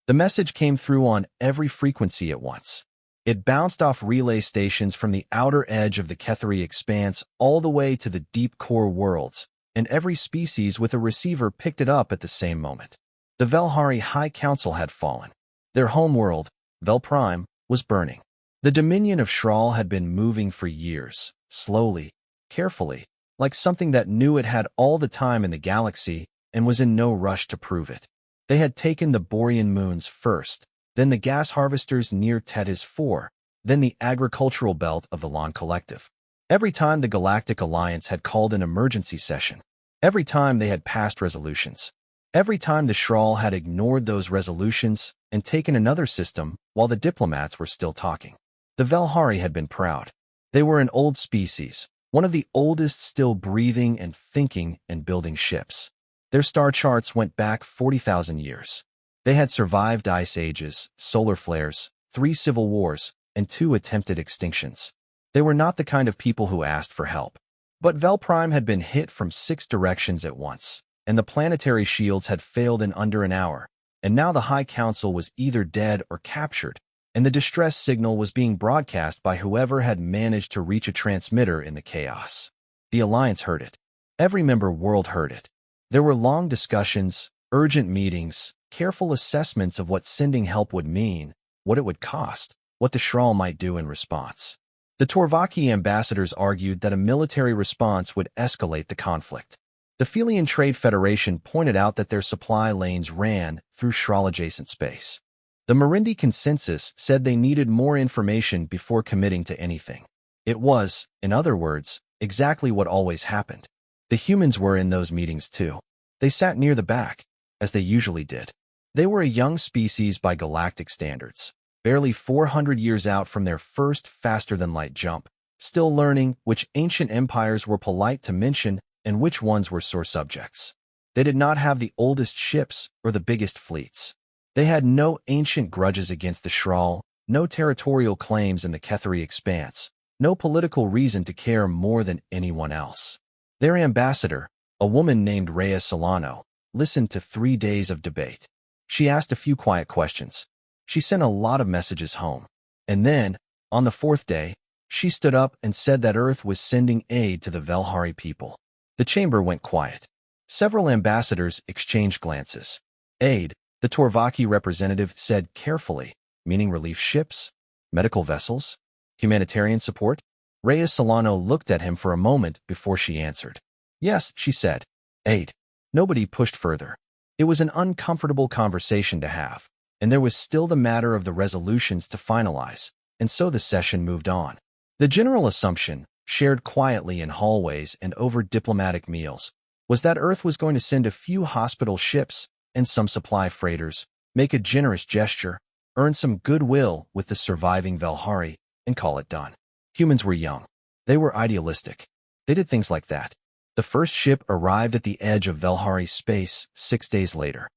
The message came through on every frequency at once. It bounced off relay stations from the outer edge of the Ketheri expanse all the way to the deep core worlds, and every species with a receiver picked it up at the same moment. The Velhari High Council had fallen. Their homeworld, Vel Prime, was burning. The dominion of Shral had been moving for years, slowly, carefully, like something that knew it had all the time in the galaxy and was in no rush to prove it. They had taken the Borean moons first, then the gas harvesters near Tethys 4, then the agricultural belt of the Lon Collective. Every time the Galactic Alliance had called an emergency session, every time they had passed resolutions, every time the Shral had ignored those resolutions and taken another system while the diplomats were still talking. The Velhari had been proud. They were an old species, one of the oldest still breathing and thinking and building ships. Their star charts went back 40,000 years. They had survived ice ages, solar flares, 3 civil wars, and 2 attempted extinctions. They were not the kind of people who asked for help. But Vel Prime had been hit from 6 directions at once, and the planetary shields had failed in under an hour, and now the High Council was either dead or captured, and the distress signal was being broadcast by whoever had managed to reach a transmitter in the chaos. The Alliance heard it. Every member world heard it. There were long discussions, urgent meetings, careful assessments of what sending help would mean, what it would cost, what the Shral might do in response. The Torvaki ambassadors argued that a military response would escalate the conflict. The Felian Trade Federation pointed out that their supply lanes ran through Shral-adjacent space. The Marindi consensus said they needed more information before committing to anything. It was, in other words, exactly what always happened. The humans were in those meetings too. They sat near the back, as they usually did. They were a young species by galactic standards, barely 400 years out from their first faster-than-light jump, still learning which ancient empires were polite to mention and which ones were sore subjects. They did not have the oldest ships or the biggest fleets. They had no ancient grudges against the Shral, no territorial claims in the Ketheri expanse, no political reason to care more than anyone else. Their ambassador, a woman named Rhea Solano, listened to 3 days of debate. She asked a few quiet questions. She sent a lot of messages home. And then, on the 4th day, she stood up and said that Earth was sending aid to the Velhari people. The chamber went quiet. Several ambassadors exchanged glances. Aid, the Torvaki representative said carefully, meaning relief ships, medical vessels, humanitarian support. Rhea Solano looked at him for a moment before she answered. Yes, she said. Aid. Nobody pushed further. It was an uncomfortable conversation to have, and there was still the matter of the resolutions to finalize, and so the session moved on. The general assumption, shared quietly in hallways and over diplomatic meals, was that Earth was going to send a few hospital ships and some supply freighters, make a generous gesture, earn some goodwill with the surviving Velhari, and call it done. Humans were young. They were idealistic. They did things like that. The first ship arrived at the edge of Velhari space 6 days later.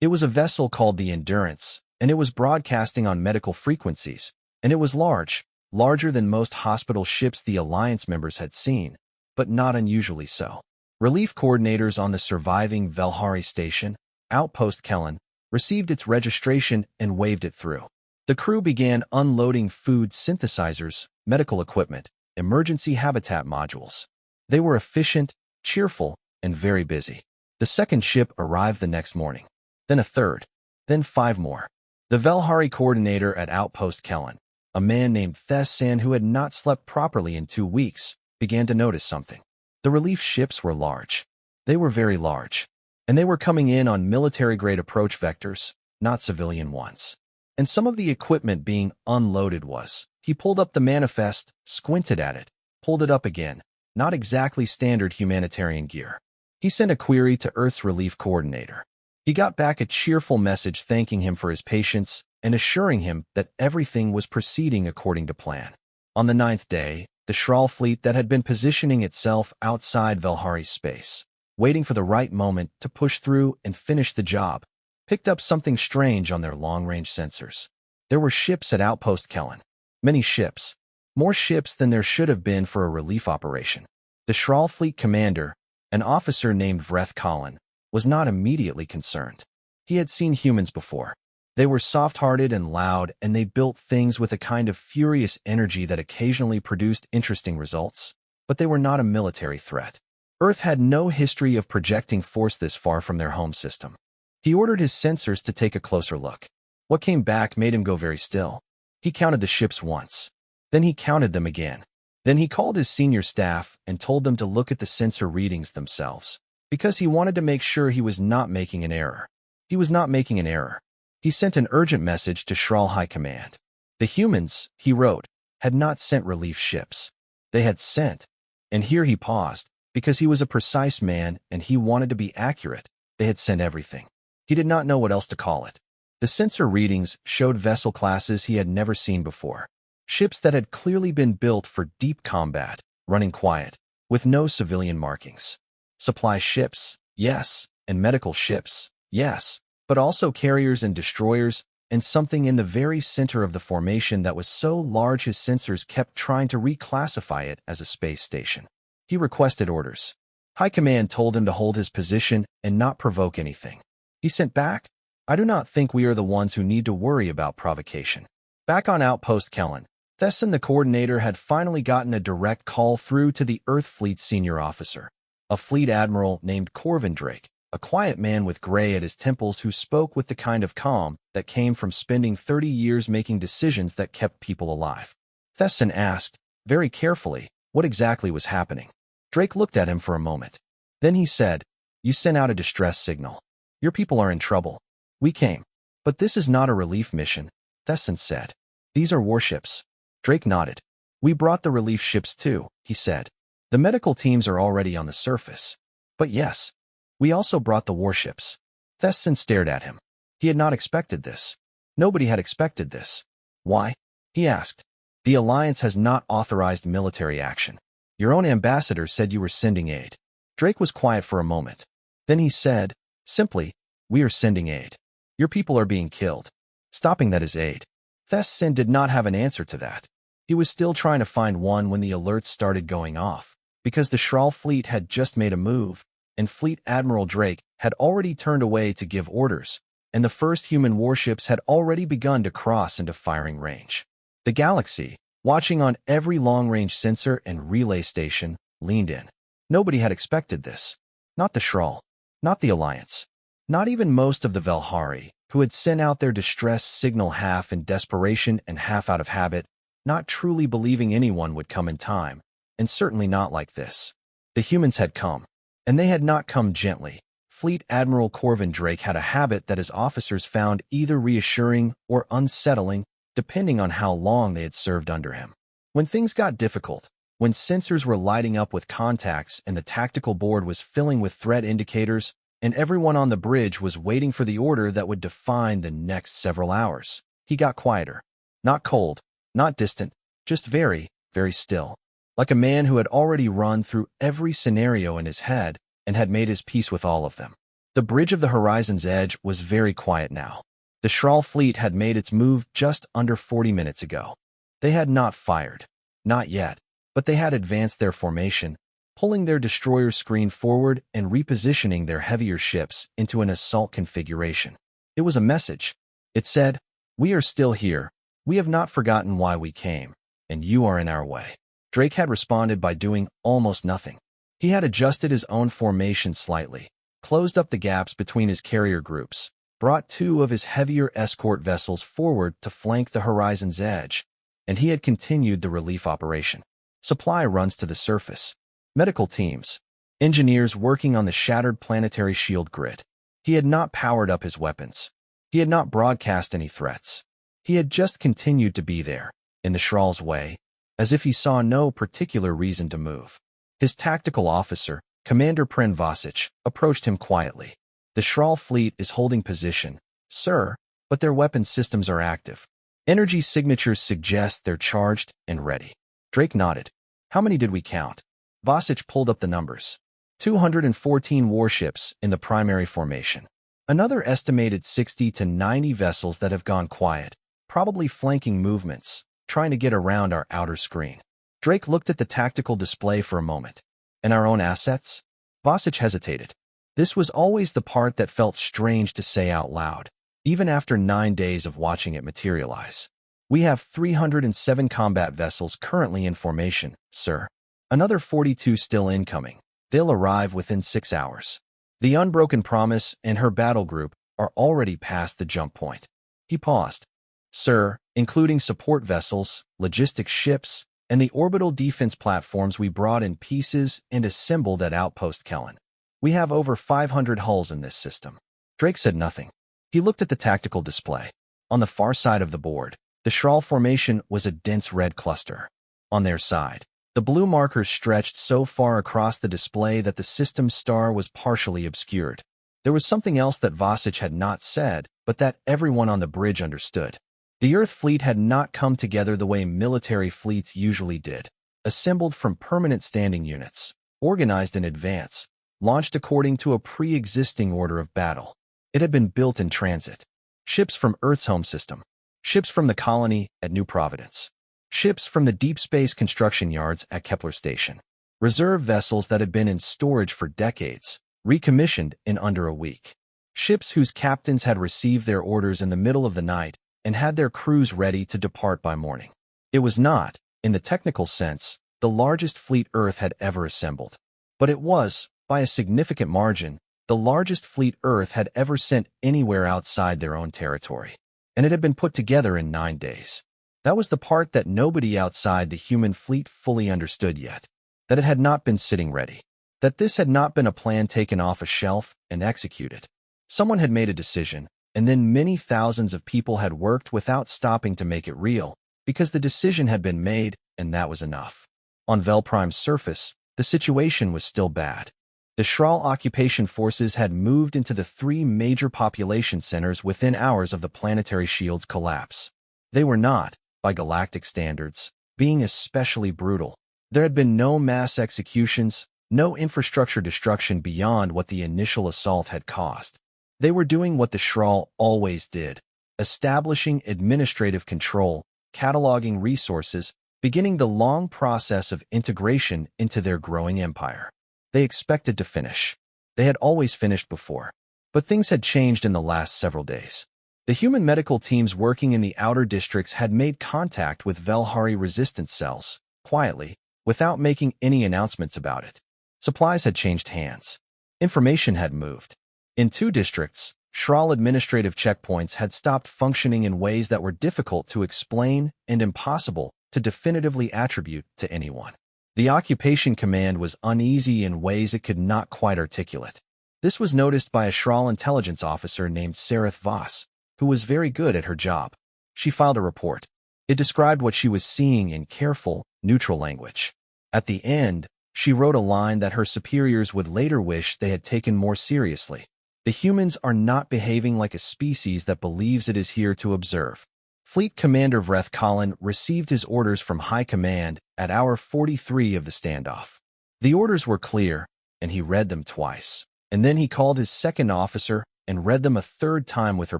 It was a vessel called the Endurance, and it was broadcasting on medical frequencies, and it was large, larger than most hospital ships the Alliance members had seen, but not unusually so. Relief coordinators on the surviving Velhari station, Outpost Kellen, received its registration and waved it through. The crew began unloading food synthesizers, medical equipment, emergency habitat modules. They were efficient, cheerful, and very busy. The second ship arrived the next morning. Then a third. Then 5 more. The Velhari coordinator at Outpost Kellen, a man named Thessan who had not slept properly in 2 weeks, began to notice something. The relief ships were large. They were very large. And they were coming in on military-grade approach vectors, not civilian ones. And some of the equipment being unloaded was. He pulled up the manifest, squinted at it, pulled it up again. Not exactly standard humanitarian gear. He sent a query to Earth's relief coordinator. He got back a cheerful message thanking him for his patience and assuring him that everything was proceeding according to plan. On the 9th day, the Shral fleet that had been positioning itself outside Velhari's space, waiting for the right moment to push through and finish the job, picked up something strange on their long-range sensors. There were ships at Outpost Kellen. Many ships. More ships than there should have been for a relief operation. The Shral fleet commander, an officer named Vreth Collin, was not immediately concerned. He had seen humans before. They were soft-hearted and loud, and they built things with a kind of furious energy that occasionally produced interesting results. But they were not a military threat. Earth had no history of projecting force this far from their home system. He ordered his sensors to take a closer look. What came back made him go very still. He counted the ships once. Then he counted them again. Then he called his senior staff and told them to look at the sensor readings themselves, because he wanted to make sure he was not making an error. He was not making an error. He sent an urgent message to Shral High Command. The humans, he wrote, had not sent relief ships. They had sent, and here he paused, because he was a precise man and he wanted to be accurate. They had sent everything. He did not know what else to call it. The sensor readings showed vessel classes he had never seen before. Ships that had clearly been built for deep combat, running quiet, with no civilian markings. Supply ships, yes, and medical ships, yes, but also carriers and destroyers, and something in the very center of the formation that was so large his sensors kept trying to reclassify it as a space station. He requested orders. High Command told him to hold his position and not provoke anything. He sent back, "I do not think we are the ones who need to worry about provocation." Back on Outpost Kellen, Thesson the coordinator had finally gotten a direct call through to the Earth Fleet senior officer, a fleet admiral named Corvin Drake, a quiet man with gray at his temples who spoke with the kind of calm that came from spending 30 years making decisions that kept people alive. Thesson asked, very carefully, what exactly was happening. Drake looked at him for a moment. Then he said, "You sent out a distress signal. Your people are in trouble. We came. But this is not a relief mission," Thesson said. "These are warships." Drake nodded. "We brought the relief ships too," he said. "The medical teams are already on the surface. But yes, we also brought the warships." Thesson stared at him. He had not expected this. Nobody had expected this. "Why?" he asked. "The Alliance has not authorized military action. Your own ambassador said you were sending aid." Drake was quiet for a moment. Then he said, simply, "We are sending aid. Your people are being killed. Stopping that is aid." Thesson did not have an answer to that. He was still trying to find one when the alerts started going off, because the Shral fleet had just made a move, and Fleet Admiral Drake had already turned away to give orders, and the first human warships had already begun to cross into firing range. The Galaxy, watching on every long-range sensor and relay station, leaned in. Nobody had expected this. Not the Shral, not the Alliance, not even most of the Velhari, who had sent out their distress signal half in desperation and half out of habit, not truly believing anyone would come in time, and certainly not like this. The humans had come, and they had not come gently. Fleet Admiral Corvin Drake had a habit that his officers found either reassuring or unsettling, depending on how long they had served under him. When things got difficult, when sensors were lighting up with contacts and the tactical board was filling with threat indicators, and everyone on the bridge was waiting for the order that would define the next several hours, he got quieter. Not cold, not distant, just very, very still. Like a man who had already run through every scenario in his head and had made his peace with all of them. The bridge of the horizon's edge was very quiet now. The Shral fleet had made its move just under 40 minutes ago. They had not fired. Not yet. But they had advanced their formation, pulling their destroyer screen forward and repositioning their heavier ships into an assault configuration. It was a message. It said, "We are still here. We have not forgotten why we came, and you are in our way." Drake had responded by doing almost nothing. He had adjusted his own formation slightly, closed up the gaps between his carrier groups, brought two of his heavier escort vessels forward to flank the horizon's edge, and he had continued the relief operation. Supply runs to the surface. Medical teams. Engineers working on the shattered planetary shield grid. He had not powered up his weapons. He had not broadcast any threats. He had just continued to be there, in the Shral's way, as if he saw no particular reason to move. His tactical officer, Commander Pren Vasic, approached him quietly. "The Shral fleet is holding position, sir, but their weapon systems are active. Energy signatures suggest they're charged and ready." Drake nodded. "How many did we count?" Vasic pulled up the numbers. 214 warships in the primary formation. Another estimated 60 to 90 vessels that have gone quiet, probably flanking movements, trying to get around our outer screen. Drake looked at the tactical display for a moment. "And our own assets?" Vasic hesitated. This was always the part that felt strange to say out loud. even after 9 days of watching it materialize. We have 307 combat vessels currently in formation, sir. Another 42 still incoming. They'll arrive within 6 hours. The Unbroken Promise and her battle group are already past the jump point. He paused. Sir, including support vessels, logistics ships, and the orbital defense platforms we brought in pieces and assembled at Outpost Kellen. We have over 500 hulls in this system. Drake said nothing. He looked at the tactical display. On the far side of the board, the Shral formation was a dense red cluster. On their side, the blue markers stretched so far across the display that the system's star was partially obscured. There was something else that Vasich had not said, but that everyone on the bridge understood. The Earth fleet had not come together the way military fleets usually did, assembled from permanent standing units, organized in advance, launched according to a pre-existing order of battle. It had been built in transit. Ships from Earth's home system, ships from the colony at New Providence, ships from the deep space construction yards at Kepler Station, reserve vessels that had been in storage for decades, recommissioned in under a week, ships whose captains had received their orders in the middle of the night and had their crews ready to depart by morning. It was not, in the technical sense, the largest fleet Earth had ever assembled, but it was, by a significant margin, the largest fleet Earth had ever sent anywhere outside their own territory, and it had been put together in 9 days. That was the part that nobody outside the human fleet fully understood yet, that it had not been sitting ready, that this had not been a plan taken off a shelf and executed. Someone had made a decision, and then many thousands of people had worked without stopping to make it real, because the decision had been made, and that was enough. On Velprime's surface, the situation was still bad. The Shral occupation forces had moved into the 3 major population centers within hours of the planetary shield's collapse. They were not, by galactic standards, being especially brutal. There had been no mass executions, no infrastructure destruction beyond what the initial assault had caused. They were doing what the Shral always did, establishing administrative control, cataloging resources, beginning the long process of integration into their growing empire. They expected to finish. They had always finished before. But things had changed in the last several days. The human medical teams working in the outer districts had made contact with Velhari resistance cells, quietly, without making any announcements about it. Supplies had changed hands. Information had moved. In 2 districts, Shral administrative checkpoints had stopped functioning in ways that were difficult to explain and impossible to definitively attribute to anyone. The occupation command was uneasy in ways it could not quite articulate. This was noticed by a Shral intelligence officer named Sareth Voss, who was very good at her job. She filed a report. It described what she was seeing in careful, neutral language. At the end, she wrote a line that her superiors would later wish they had taken more seriously. The humans are not behaving like a species that believes it is here to observe. Fleet Commander Vreth Collin received his orders from High Command at hour 43 of the standoff. The orders were clear, and he read them twice. And then he called his second officer and read them a third time with her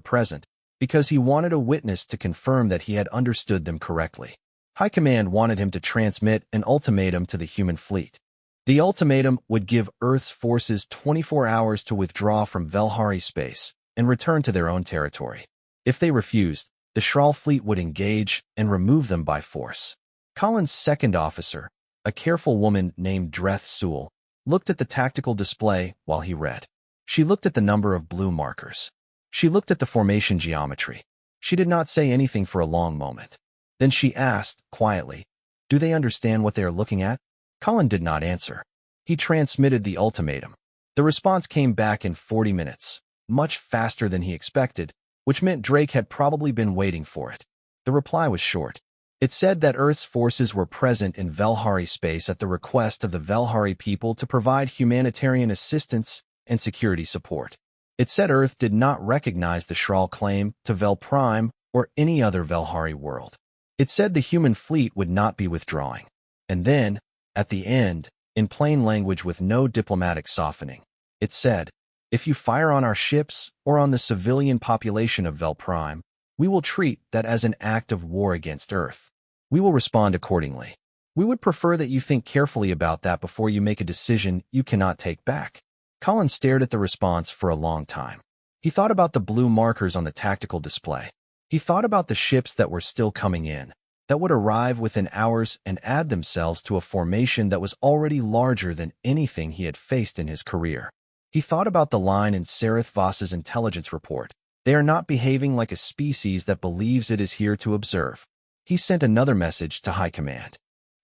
present, because he wanted a witness to confirm that he had understood them correctly. High Command wanted him to transmit an ultimatum to the human fleet. The ultimatum would give Earth's forces 24 hours to withdraw from Velhari space and return to their own territory. If they refused, the Shral fleet would engage and remove them by force. Collin's second officer, a careful woman named Dreth Sewell, looked at the tactical display while he read. She looked at the number of blue markers. She looked at the formation geometry. She did not say anything for a long moment. Then she asked, quietly, "Do they understand what they are looking at?" Collin did not answer. He transmitted the ultimatum. The response came back in 40 minutes, much faster than he expected, which meant Drake had probably been waiting for it. The reply was short. It said that Earth's forces were present in Velhari space at the request of the Velhari people to provide humanitarian assistance and security support. It said Earth did not recognize the Shral claim to Vel Prime or any other Velhari world. It said the human fleet would not be withdrawing. And then, at the end, in plain language with no diplomatic softening, it said, "If you fire on our ships or on the civilian population of Vel Prime, we will treat that as an act of war against Earth. We will respond accordingly. We would prefer that you think carefully about that before you make a decision you cannot take back." Collin stared at the response for a long time. He thought about the blue markers on the tactical display. He thought about the ships that were still coming in, that would arrive within hours and add themselves to a formation that was already larger than anything he had faced in his career. He thought about the line in Sareth Voss's intelligence report. They are not behaving like a species that believes it is here to observe. He sent another message to High Command.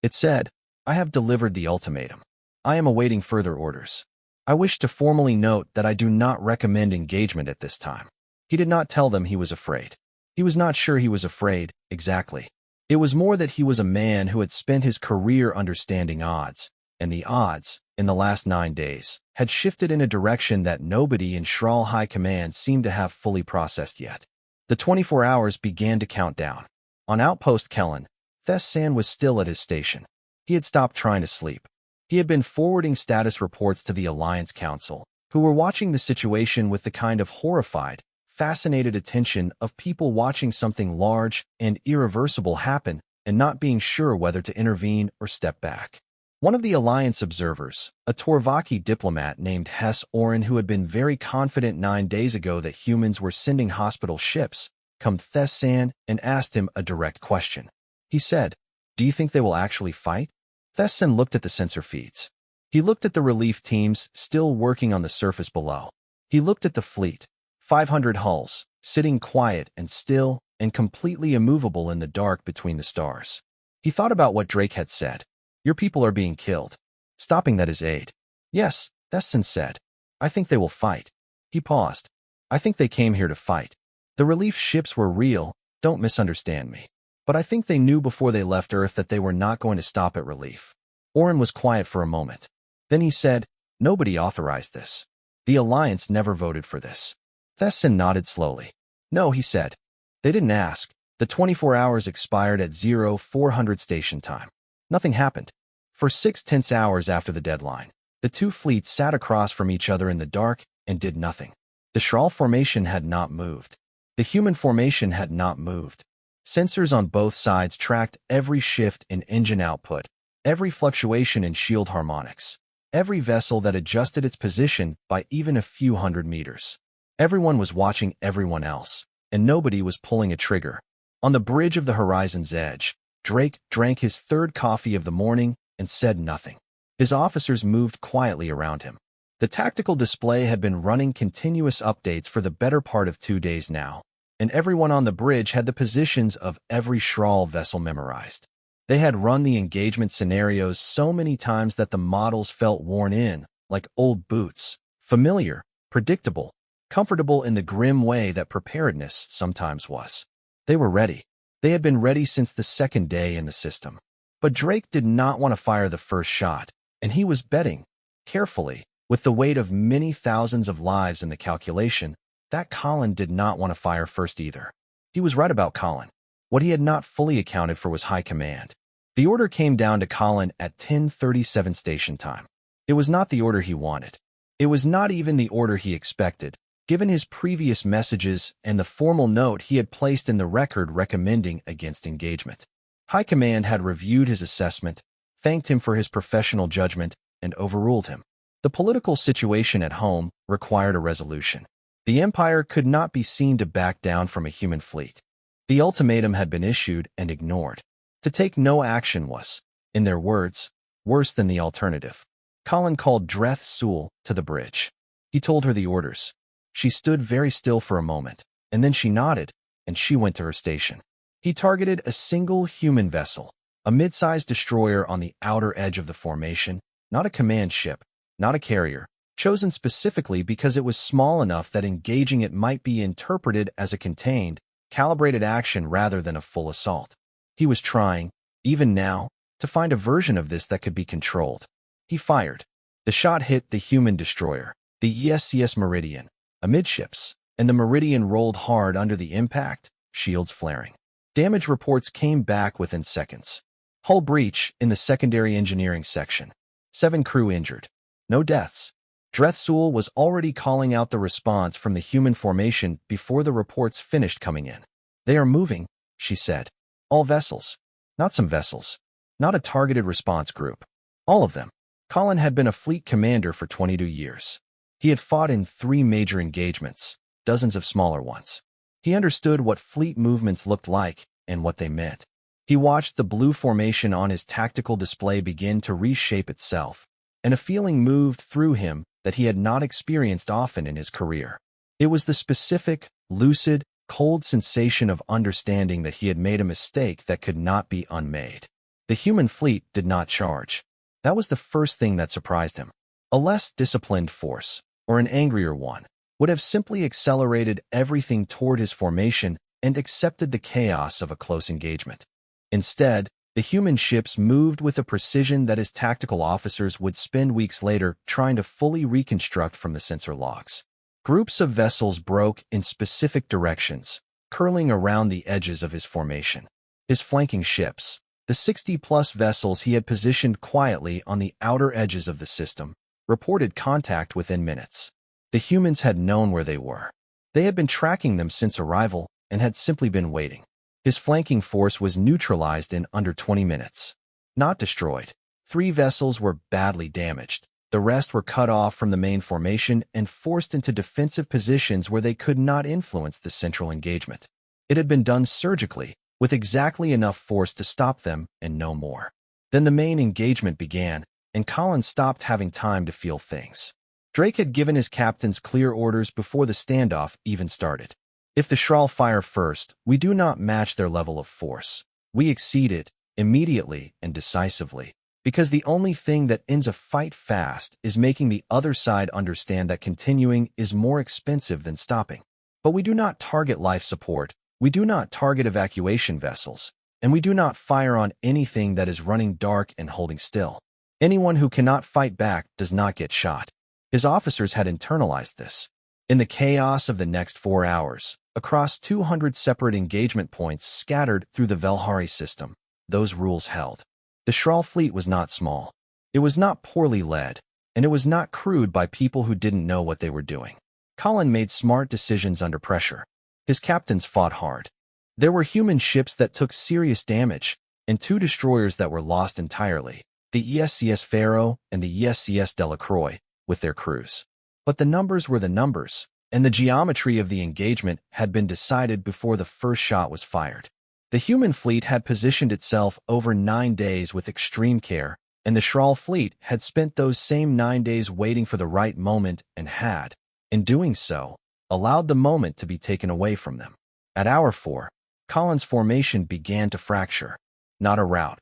It said, I have delivered the ultimatum. I am awaiting further orders. I wish to formally note that I do not recommend engagement at this time. He did not tell them he was afraid. He was not sure he was afraid, exactly. It was more that he was a man who had spent his career understanding odds, and the odds, in the last 9 days, had shifted in a direction that nobody in Shral High Command seemed to have fully processed yet. The 24 hours began to count down. On Outpost Kellen, Thessan was still at his station. He had stopped trying to sleep. He had been forwarding status reports to the Alliance Council, who were watching the situation with the kind of horrified, fascinated attention of people watching something large and irreversible happen and not being sure whether to intervene or step back. One of the Alliance observers, a Torvaki diplomat named Hess Oren, who had been very confident 9 days ago that humans were sending hospital ships, come Thessan and asked him a direct question. He said, Do you think they will actually fight? Thessan looked at the sensor feeds. He looked at the relief teams still working on the surface below. He looked at the fleet, 500 hulls, sitting quiet and still and completely immovable in the dark between the stars. He thought about what Drake had said. Your people are being killed. Stopping that is aid. Yes, Thessan said. I think they will fight. He paused. I think they came here to fight. The relief ships were real, don't misunderstand me. But I think they knew before they left Earth that they were not going to stop at relief. Oren was quiet for a moment. Then he said, Nobody authorized this. The Alliance never voted for this. Thessan nodded slowly. No, he said. They didn't ask. The 24 hours expired at 0400 station time. Nothing happened. For 6 tense hours after the deadline, the two fleets sat across from each other in the dark and did nothing. The Shral formation had not moved. The human formation had not moved. Sensors on both sides tracked every shift in engine output, every fluctuation in shield harmonics, every vessel that adjusted its position by even a few hundred meters. Everyone was watching everyone else, and nobody was pulling a trigger. On the bridge of the horizon's edge, Drake drank his third coffee of the morning and said nothing. His officers moved quietly around him. The tactical display had been running continuous updates for the better part of 2 days now, and everyone on the bridge had the positions of every Shral vessel memorized. They had run the engagement scenarios so many times that the models felt worn in, like old boots, familiar, predictable, comfortable in the grim way that preparedness sometimes was. They were ready. They had been ready since the second day in the system. But Drake did not want to fire the first shot, and he was betting, carefully, with the weight of many thousands of lives in the calculation, that Colin did not want to fire first either. He was right about Colin. What he had not fully accounted for was High Command. The order came down to Colin at 10:37 station time. It was not the order he wanted. It was not even the order he expected, given his previous messages and the formal note he had placed in the record recommending against engagement. High Command had reviewed his assessment, thanked him for his professional judgment, and overruled him. The political situation at home required a resolution. The Empire could not be seen to back down from a human fleet. The ultimatum had been issued and ignored. To take no action was, in their words, worse than the alternative. Colin called Dreth Sewell to the bridge. He told her the orders. She stood very still for a moment, and then she nodded, and she went to her station. He targeted a single human vessel, a mid-sized destroyer on the outer edge of the formation, not a command ship, not a carrier, chosen specifically because it was small enough that engaging it might be interpreted as a contained, calibrated action rather than a full assault. He was trying, even now, to find a version of this that could be controlled. He fired. The shot hit the human destroyer, the ESCS Meridian, amidships, and the Meridian rolled hard under the impact, shields flaring. Damage reports came back within seconds. Hull breach in the secondary engineering section. 7 crew injured. No deaths. Dreth Sewell was already calling out the response from the human formation before the reports finished coming in. They are moving, she said. All vessels. Not some vessels. Not a targeted response group. All of them. Colin had been a fleet commander for 22 years. He had fought in 3 major engagements. dozens of smaller ones. He understood what fleet movements looked like and what they meant. He watched the blue formation on his tactical display begin to reshape itself, and a feeling moved through him that he had not experienced often in his career. It was the specific, lucid, cold sensation of understanding that he had made a mistake that could not be unmade. The human fleet did not charge. That was the first thing that surprised him. A less disciplined force, or an angrier one, would have simply accelerated everything toward his formation and accepted the chaos of a close engagement. Instead, the human ships moved with a precision that his tactical officers would spend weeks later trying to fully reconstruct from the sensor logs. Groups of vessels broke in specific directions, curling around the edges of his formation. His flanking ships, the 60-plus vessels he had positioned quietly on the outer edges of the system, reported contact within minutes. The humans had known where they were. They had been tracking them since arrival and had simply been waiting. His flanking force was neutralized in under 20 minutes. Not destroyed. 3 vessels were badly damaged. The rest were cut off from the main formation and forced into defensive positions where they could not influence the central engagement. It had been done surgically, with exactly enough force to stop them and no more. Then the main engagement began, and Colin stopped having time to feel things. Drake had given his captains clear orders before the standoff even started. If the Shral fire first, we do not match their level of force. We exceed it, immediately and decisively. Because the only thing that ends a fight fast is making the other side understand that continuing is more expensive than stopping. But we do not target life support, we do not target evacuation vessels, and we do not fire on anything that is running dark and holding still. Anyone who cannot fight back does not get shot. His officers had internalized this. In the chaos of the next 4 hours, across 200 separate engagement points scattered through the Velhari system, those rules held. The Shral fleet was not small. It was not poorly led, and it was not crewed by people who didn't know what they were doing. Colin made smart decisions under pressure. His captains fought hard. There were human ships that took serious damage, and 2 destroyers that were lost entirely, the ESCS Pharaoh and the ESCS Delacroix, with their crews. But the numbers were the numbers, and the geometry of the engagement had been decided before the first shot was fired. The human fleet had positioned itself over 9 days with extreme care, and the Shral fleet had spent those same 9 days waiting for the right moment and had, in doing so, allowed the moment to be taken away from them. At hour 4, Colin's formation began to fracture. Not a rout.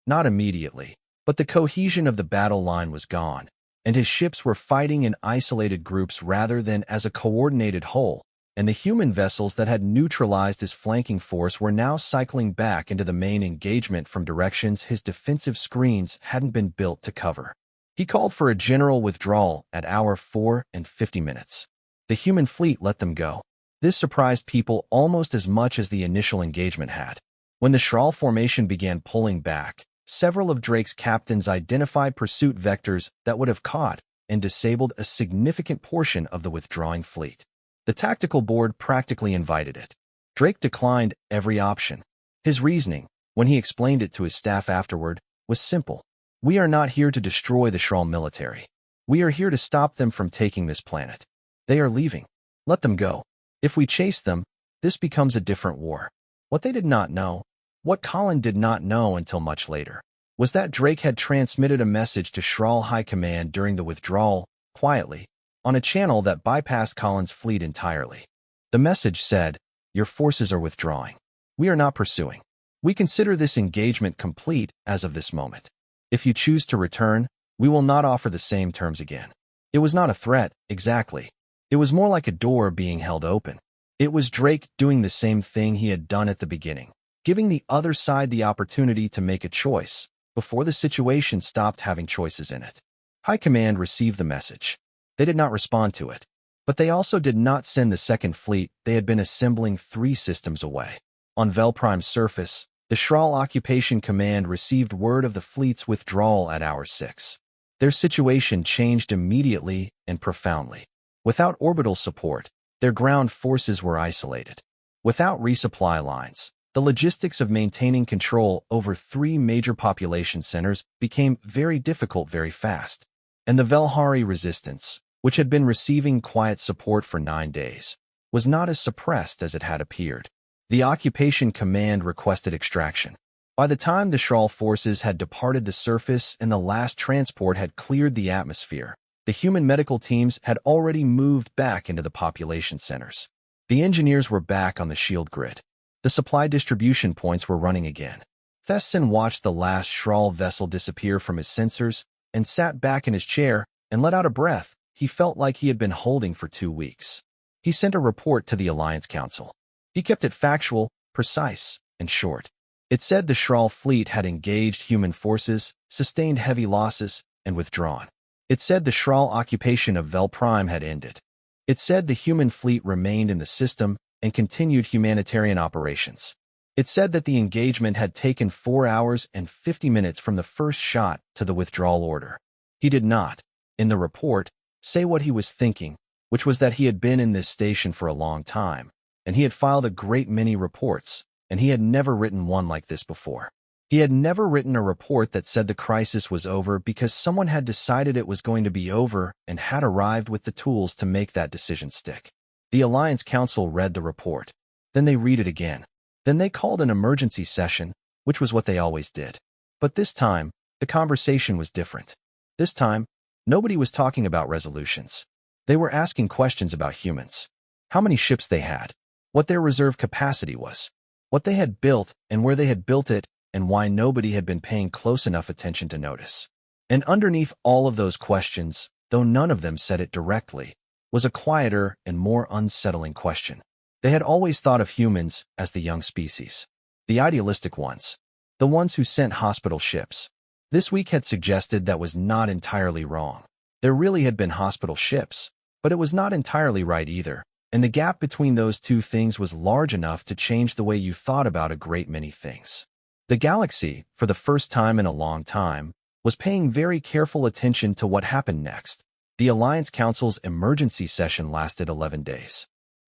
Not immediately, but the cohesion of the battle line was gone, and his ships were fighting in isolated groups rather than as a coordinated whole, and the human vessels that had neutralized his flanking force were now cycling back into the main engagement from directions his defensive screens hadn't been built to cover. He called for a general withdrawal at hour 4 and 50 minutes. The human fleet let them go. This surprised people almost as much as the initial engagement had. When the Shral formation began pulling back, several of Drake's captains identified pursuit vectors that would have caught and disabled a significant portion of the withdrawing fleet. The tactical board practically invited it. Drake declined every option. His reasoning, when he explained it to his staff afterward, was simple. We are not here to destroy the Shral military. We are here to stop them from taking this planet. They are leaving. Let them go. If we chase them, this becomes a different war. What they did not know, what Colin did not know until much later, was that Drake had transmitted a message to Shral High Command during the withdrawal, quietly, on a channel that bypassed Colin's fleet entirely. The message said, "Your forces are withdrawing. We are not pursuing. We consider this engagement complete as of this moment. If you choose to return, we will not offer the same terms again." It was not a threat, exactly. It was more like a door being held open. It was Drake doing the same thing he had done at the beginning, giving the other side the opportunity to make a choice, before the situation stopped having choices in it. High Command received the message. They did not respond to it, but they also did not send the second fleet they had been assembling 3 systems away. On Velprime's surface, the Shral Occupation Command received word of the fleet's withdrawal at hour 6. Their situation changed immediately and profoundly. Without orbital support, their ground forces were isolated. Without resupply lines, the logistics of maintaining control over 3 major population centers became very difficult very fast. And the Velhari resistance, which had been receiving quiet support for 9 days, was not as suppressed as it had appeared. The occupation command requested extraction. By the time the Shral forces had departed the surface and the last transport had cleared the atmosphere, the human medical teams had already moved back into the population centers. The engineers were back on the shield grid. The supply distribution points were running again. Thesson watched the last Shral vessel disappear from his sensors and sat back in his chair and let out a breath he felt like he had been holding for 2 weeks. He sent a report to the Alliance Council. He kept it factual, precise, and short. It said the Shral fleet had engaged human forces, sustained heavy losses, and withdrawn. It said the Shral occupation of Vel Prime had ended. It said the human fleet remained in the system and continued humanitarian operations. It said that the engagement had taken 4 hours and 50 minutes from the first shot to the withdrawal order. He did not, in the report, say what he was thinking, which was that he had been in this station for a long time, and he had filed a great many reports, and he had never written one like this before. He had never written a report that said the crisis was over because someone had decided it was going to be over and had arrived with the tools to make that decision stick. The Alliance Council read the report. Then they read it again. Then they called an emergency session, which was what they always did. But this time, the conversation was different. This time, nobody was talking about resolutions. They were asking questions about humans. How many ships they had, what their reserve capacity was, what they had built and where they had built it, and why nobody had been paying close enough attention to notice. And underneath all of those questions, though none of them said it directly, was a quieter and more unsettling question. They had always thought of humans as the young species, the idealistic ones, the ones who sent hospital ships. This week had suggested that was not entirely wrong. There really had been hospital ships, but it was not entirely right either, and the gap between those two things was large enough to change the way you thought about a great many things. The galaxy, for the first time in a long time, was paying very careful attention to what happened next. The Alliance Council's emergency session lasted 11 days.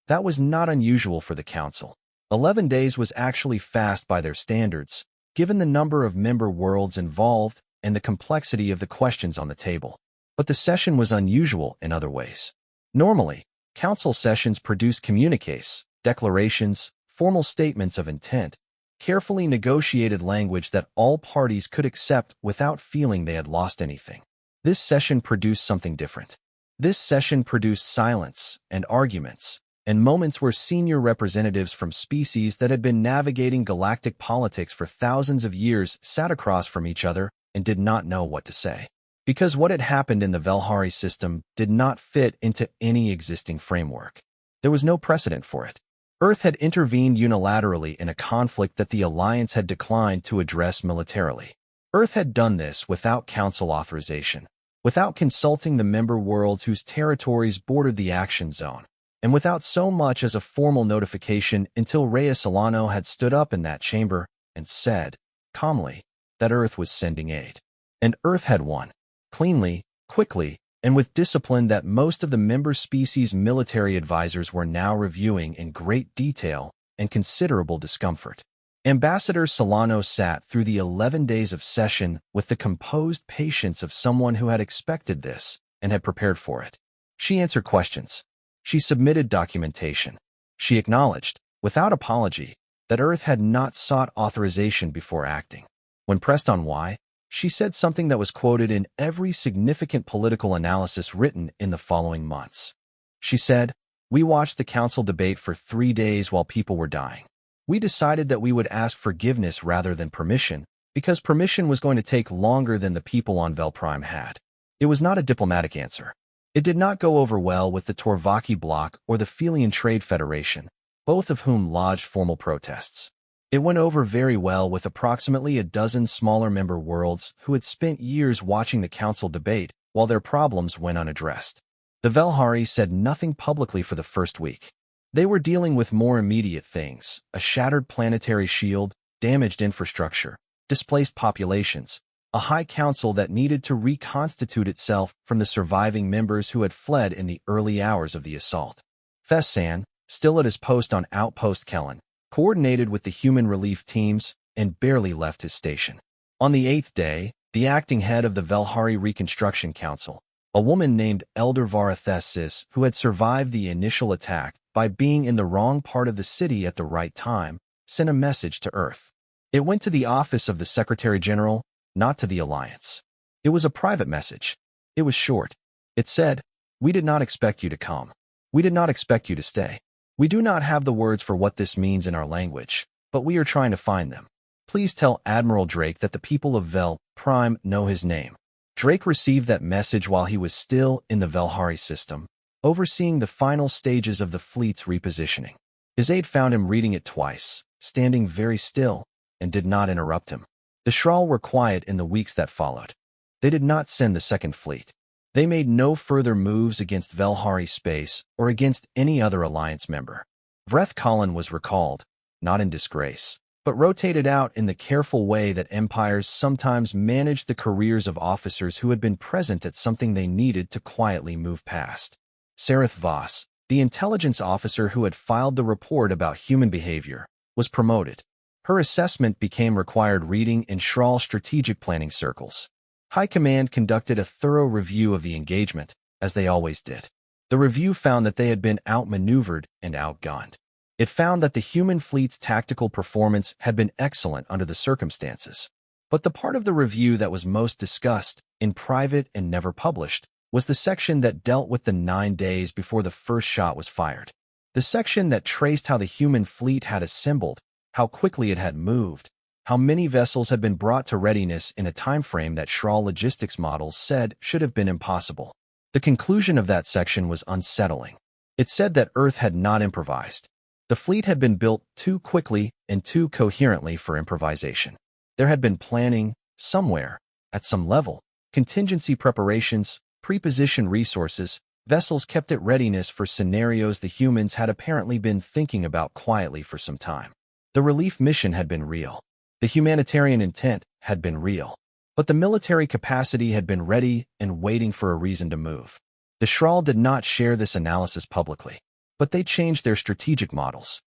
That was not unusual for the Council. 11 days was actually fast by their standards, given the number of member worlds involved and the complexity of the questions on the table. But the session was unusual in other ways. Normally, Council sessions produce communiques, declarations, formal statements of intent, carefully negotiated language that all parties could accept without feeling they had lost anything. This session produced something different. This session produced silence and arguments, and moments where senior representatives from species that had been navigating galactic politics for thousands of years sat across from each other and did not know what to say. Because what had happened in the Velhari system did not fit into any existing framework. There was no precedent for it. Earth had intervened unilaterally in a conflict that the Alliance had declined to address militarily. Earth had done this without Council authorization, without consulting the member worlds whose territories bordered the action zone, and without so much as a formal notification until Rhea Solano had stood up in that chamber and said, calmly, that Earth was sending aid. And Earth had won, cleanly, quickly, and with discipline that most of the member species' military advisors were now reviewing in great detail and considerable discomfort. Ambassador Solano sat through the 11 days of session with the composed patience of someone who had expected this and had prepared for it. She answered questions. She submitted documentation. She acknowledged, without apology, that Earth had not sought authorization before acting. When pressed on why, she said something that was quoted in every significant political analysis written in the following months. She said, "We watched the Council debate for 3 days while people were dying. We decided that we would ask forgiveness rather than permission, because permission was going to take longer than the people on Vel Prime had. It was not a diplomatic answer. It did not go over well with the Torvaki Bloc or the Felian Trade Federation, both of whom lodged formal protests. It went over very well with approximately a dozen smaller member worlds who had spent years watching the Council debate while their problems went unaddressed. The Velhari said nothing publicly for the first week. They were dealing with more immediate things: a shattered planetary shield, damaged infrastructure, displaced populations, a high council that needed to reconstitute itself from the surviving members who had fled in the early hours of the assault. Fessan, still at his post on Outpost Kellen, coordinated with the human relief teams and barely left his station. On the 8th day, the acting head of the Velhari Reconstruction Council, a woman named Elder Varathesis who had survived the initial attack, by being in the wrong part of the city at the right time, sent a message to Earth. It went to the office of the Secretary General, not to the Alliance. It was a private message. It was short. It said, "We did not expect you to come. We did not expect you to stay. We do not have the words for what this means in our language, but we are trying to find them. Please tell Admiral Drake that the people of Vel Prime know his name." Drake received that message while he was still in the Velhari system, overseeing the final stages of the fleet's repositioning. His aide found him reading it twice, standing very still, and did not interrupt him. The Shral were quiet in the weeks that followed. They did not send the Second Fleet. They made no further moves against Velhari space or against any other Alliance member. Vreth Colin was recalled, not in disgrace, but rotated out in the careful way that empires sometimes manage the careers of officers who had been present at something they needed to quietly move past. Sareth Voss, the intelligence officer who had filed the report about human behavior, was promoted. Her assessment became required reading in Shral strategic planning circles. High Command conducted a thorough review of the engagement, as they always did. The review found that they had been outmaneuvered and outgunned. It found that the human fleet's tactical performance had been excellent under the circumstances. But the part of the review that was most discussed, in private and never published, was the section that dealt with the 9 days before the first shot was fired. The section that traced how the human fleet had assembled, how quickly it had moved, how many vessels had been brought to readiness in a time frame that Shral logistics models said should have been impossible. The conclusion of that section was unsettling. It said that Earth had not improvised. The fleet had been built too quickly and too coherently for improvisation. There had been planning, somewhere, at some level, contingency preparations, preposition resources, vessels kept at readiness for scenarios the humans had apparently been thinking about quietly for some time. The relief mission had been real. The humanitarian intent had been real. But the military capacity had been ready and waiting for a reason to move. The Shral did not share this analysis publicly, but they changed their strategic models.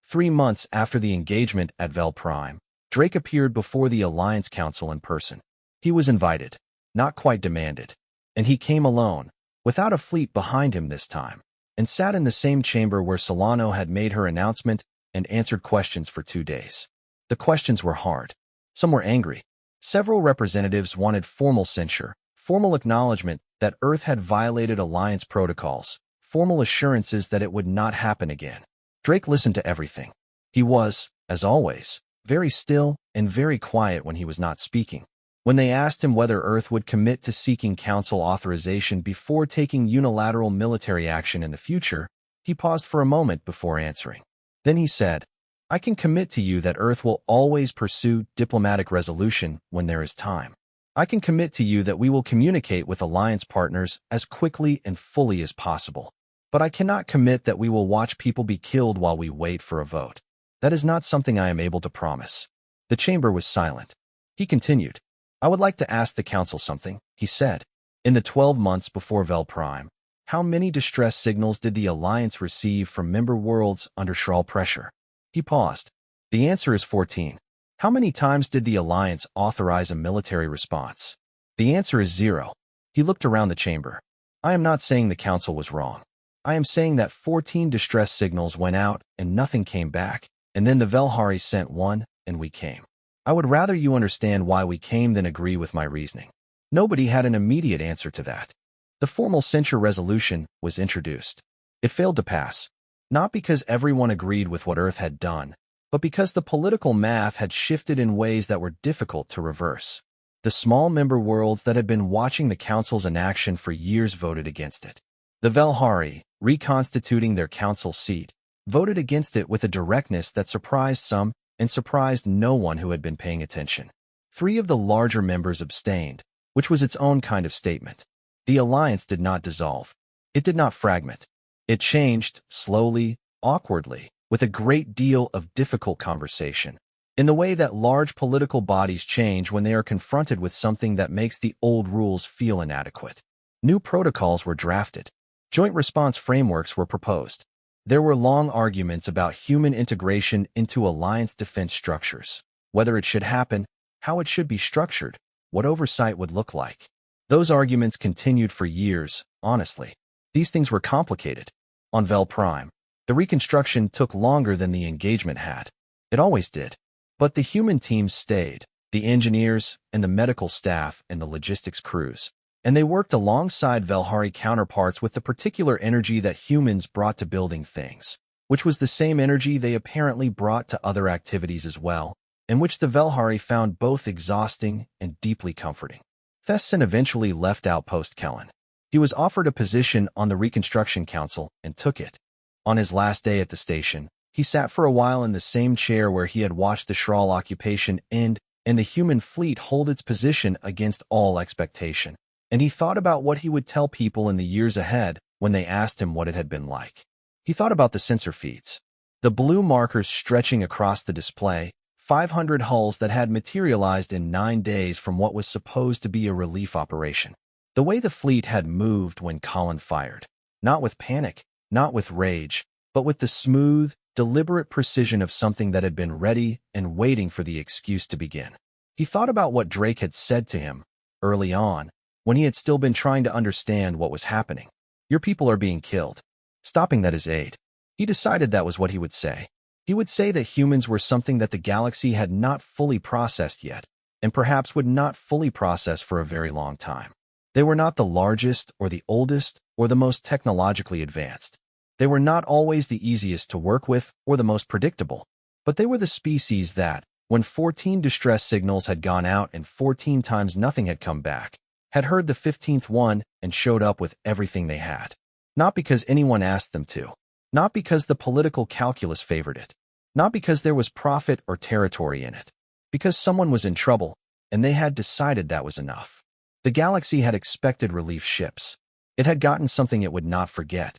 3 months after the engagement at Vel Prime, Drake appeared before the Alliance Council in person. He was invited, not quite demanded, and he came alone, without a fleet behind him this time, and sat in the same chamber where Solano had made her announcement and answered questions for 2 days. The questions were hard. Some were angry. Several representatives wanted formal censure, formal acknowledgement that Earth had violated Alliance protocols, formal assurances that it would not happen again. Drake listened to everything. He was, as always, very still and very quiet when he was not speaking. When they asked him whether Earth would commit to seeking Council authorization before taking unilateral military action in the future, he paused for a moment before answering. Then he said, "I can commit to you that Earth will always pursue diplomatic resolution when there is time. I can commit to you that we will communicate with Alliance partners as quickly and fully as possible. But I cannot commit that we will watch people be killed while we wait for a vote. That is not something I am able to promise." The chamber was silent. He continued, "I would like to ask the Council something," he said. "In the 12 months before Vel Prime, how many distress signals did the Alliance receive from member worlds under Shral pressure?" He paused. "The answer is 14. How many times did the Alliance authorize a military response?" "The answer is 0. He looked around the chamber. "I am not saying the Council was wrong. I am saying that 14 distress signals went out and nothing came back, and then the Velhari sent one, and we came. I would rather you understand why we came than agree with my reasoning." Nobody had an immediate answer to that. The formal censure resolution was introduced. It failed to pass, not because everyone agreed with what Earth had done, but because the political math had shifted in ways that were difficult to reverse. The small member worlds that had been watching the Council's inaction for years voted against it. The Velhari, reconstituting their council seat, voted against it with a directness that surprised some and surprised no one who had been paying attention. 3 of the larger members abstained, which was its own kind of statement. The Alliance did not dissolve. It did not fragment. It changed, slowly, awkwardly, with a great deal of difficult conversation, in the way that large political bodies change when they are confronted with something that makes the old rules feel inadequate. New protocols were drafted. Joint response frameworks were proposed. There were long arguments about human integration into Alliance defense structures, whether it should happen, how it should be structured, what oversight would look like. Those arguments continued for years, honestly. These things were complicated. On Vel Prime, The reconstruction took longer than the engagement had. It always did. But the human teams stayed, the engineers and the medical staff and the logistics crews. And they worked alongside Velhari counterparts with the particular energy that humans brought to building things, which was the same energy they apparently brought to other activities as well, and which the Velhari found both exhausting and deeply comforting. Thesson eventually left Outpost Kellen. He was offered a position on the Reconstruction Council and took it. On his last day at the station, he sat for a while in the same chair where he had watched the Shral occupation end and the human fleet hold its position against all expectation. And he thought about what he would tell people in the years ahead when they asked him what it had been like. He thought about the sensor feeds, the blue markers stretching across the display, 500 hulls that had materialized in 9 days from what was supposed to be a relief operation. The way the fleet had moved when Colin fired, not with panic, not with rage, but with the smooth, deliberate precision of something that had been ready and waiting for the excuse to begin. He thought about what Drake had said to him early on, when he had still been trying to understand what was happening. Your people are being killed. Stopping that is aid. He decided that was what he would say. He would say that humans were something that the galaxy had not fully processed yet, and perhaps would not fully process for a very long time. They were not the largest or the oldest or the most technologically advanced. They were not always the easiest to work with or the most predictable, but they were the species that, when 14 distress signals had gone out and 14 times nothing had come back, had heard the 15th one and showed up with everything they had. Not because anyone asked them to. Not because the political calculus favored it. Not because there was profit or territory in it. Because someone was in trouble, and they had decided that was enough. The galaxy had expected relief ships. It had gotten something it would not forget.